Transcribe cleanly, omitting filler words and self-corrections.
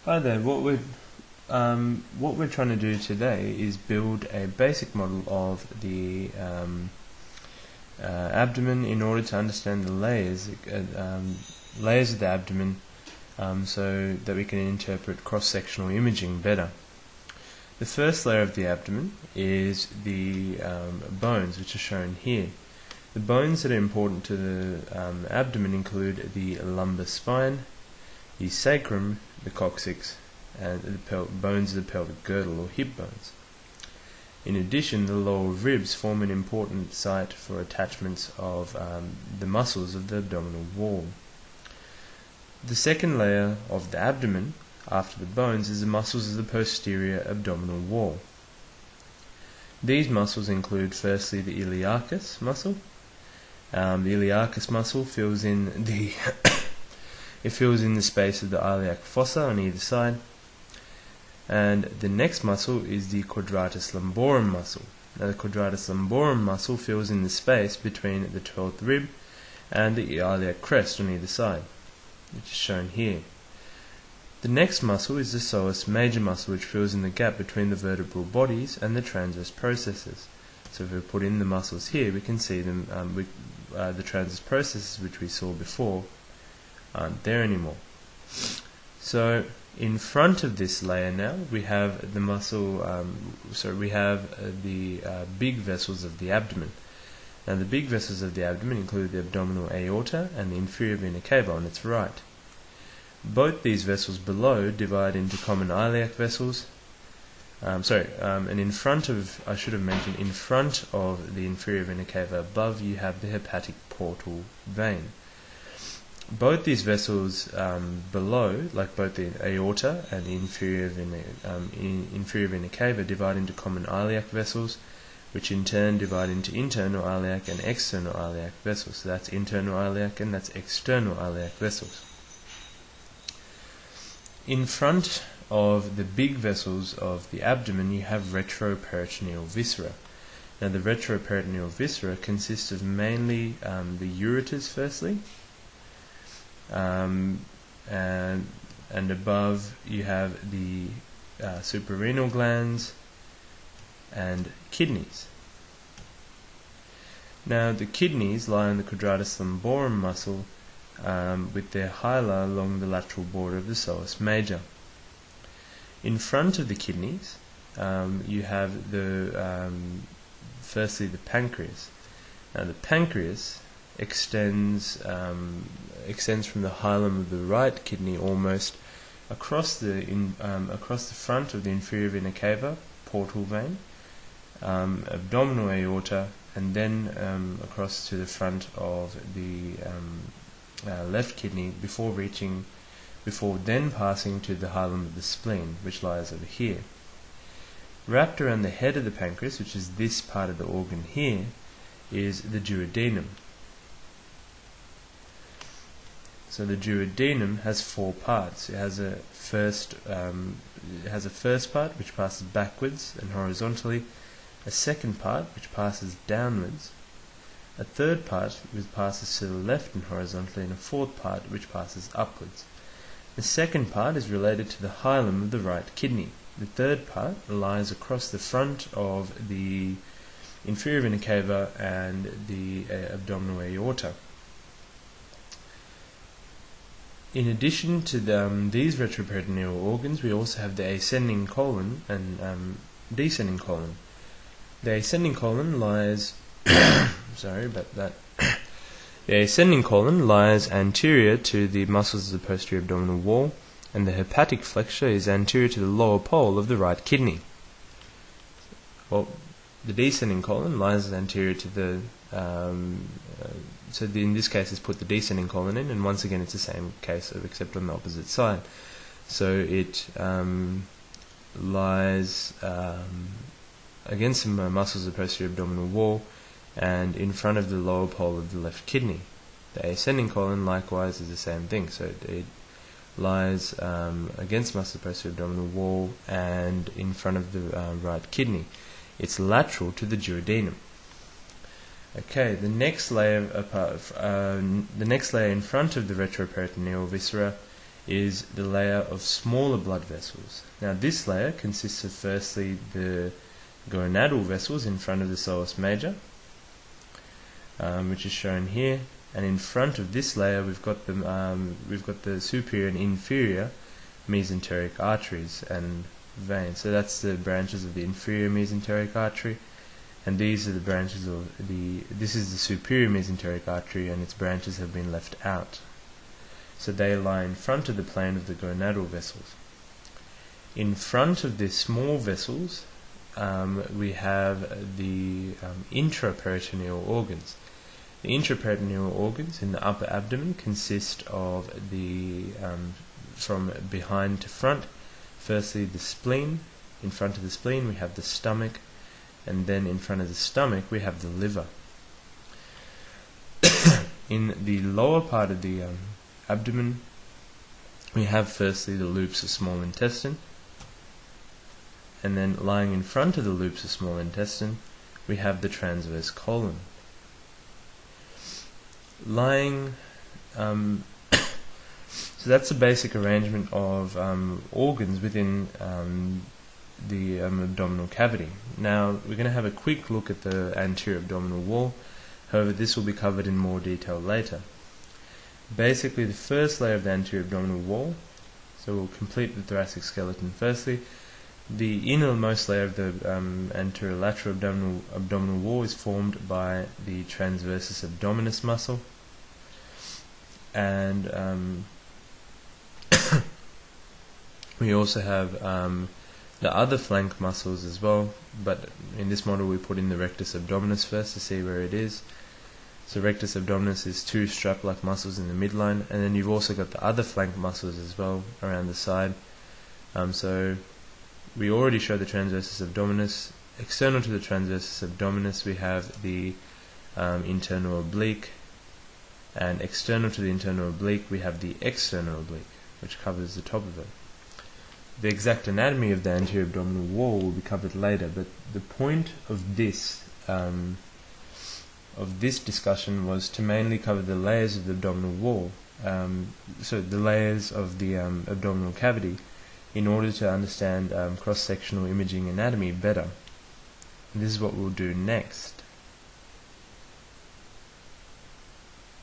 Hi there. What we're trying to do today is build a basic model of the abdomen in order to understand the layers of the abdomen, so that we can interpret cross-sectional imaging better. The first layer of the abdomen is the bones, which are shown here. The bones that are important to the abdomen include the lumbar spine, the sacrum, the coccyx, and the bones of the pelvic girdle or hip bones. In addition, the lower ribs form an important site for attachments of the muscles of the abdominal wall. The second layer of the abdomen, after the bones, is the muscles of the posterior abdominal wall. These muscles include firstly the iliacus muscle. The iliacus muscle fills in the it fills in the space of the iliac fossa on either side. And the next muscle is the quadratus lumborum muscle. Now the quadratus lumborum muscle fills in the space between the 12th rib and the iliac crest on either side, which is shown here. The next muscle is the psoas major muscle, which fills in the gap between the vertebral bodies and the transverse processes. So if we put in the muscles here, we can see them. The transverse processes which we saw before aren't there anymore. So in front of this layer now we have the muscle. We have the big vessels of the abdomen. Now the big vessels of the abdomen include the abdominal aorta and the inferior vena cava on its right. Both these vessels below divide into common iliac vessels. And in front of, I should have mentioned, in front of the inferior vena cava above, you have the hepatic portal vein. Both these vessels below, like both the aorta and the inferior vena cava, divide into common iliac vessels, which in turn divide into internal iliac and external iliac vessels. So that's internal iliac and that's external iliac vessels. In front of the big vessels of the abdomen, you have retroperitoneal viscera. Now the retroperitoneal viscera consists of mainly the ureters firstly, and above you have the suprarenal glands and kidneys. Now the kidneys lie on the quadratus lumborum muscle with their hyla along the lateral border of the psoas major. In front of the kidneys, you have firstly the pancreas. Now the pancreas extends from the hilum of the right kidney almost across the front of the inferior vena cava, portal vein, abdominal aorta, and then across to the front of the left kidney before then passing to the hilum of the spleen, which lies over here. Wrapped around the head of the pancreas, which is this part of the organ here, is the duodenum. So the duodenum has four parts. It has a first part which passes backwards and horizontally, a second part which passes downwards, a third part which passes to the left and horizontally, and a fourth part which passes upwards. The second part is related to the hilum of the right kidney. The third part lies across the front of the inferior vena cava and the abdominal aorta. In addition to these retroperitoneal organs, we also have the ascending colon and descending colon. The ascending colon lies sorry about that. The ascending colon lies anterior to the muscles of the posterior abdominal wall, and the hepatic flexure is anterior to the lower pole of the right kidney. Well, the descending colon lies anterior to the in this case, it's put the descending colon in, and once again it's the same case except on the opposite side. So it lies against the muscles of the posterior abdominal wall and in front of the lower pole of the left kidney. The ascending colon likewise is the same thing, so it lies against muscles of the posterior abdominal wall and in front of the right kidney. It's lateral to the duodenum. Okay, the next layer in front of the retroperitoneal viscera is the layer of smaller blood vessels. Now this layer consists of firstly the gonadal vessels in front of the solus major, which is shown here, and in front of this layer we've got the superior and inferior mesenteric arteries and veins. So that's the branches of the inferior mesenteric artery, and these are the branches of this is the superior mesenteric artery, and its branches have been left out. So they lie in front of the plane of the gonadal vessels. In front of the small vessels, we have the intraperitoneal organs. The intraperitoneal organs in the upper abdomen consist of from behind to front, firstly the spleen. In front of the spleen we have the stomach, and then in front of the stomach we have the liver. In the lower part of the abdomen we have firstly the loops of small intestine, and then lying in front of the loops of small intestine we have the transverse colon. So that's the basic arrangement of organs within the abdominal cavity. Now we're going to have a quick look at the anterior abdominal wall. However, this will be covered in more detail later. Basically, the first layer of the anterior abdominal wall, so we'll complete the thoracic skeleton firstly. The innermost layer of the anterolateral abdominal wall is formed by the transversus abdominis muscle, and we also have the other flank muscles as well, but in this model we put in the rectus abdominis first to see where it is. So rectus abdominis is two strap-like muscles in the midline, and then you've also got the other flank muscles as well around the side. So we already showed the transversus abdominis. External to the transversus abdominis we have the internal oblique, and external to the internal oblique we have the external oblique, which covers the top of it. The exact anatomy of the anterior abdominal wall will be covered later, but the point of this discussion was to mainly cover the layers of the abdominal wall, so the layers of the abdominal cavity, in order to understand cross-sectional imaging anatomy better. And this is what we'll do next.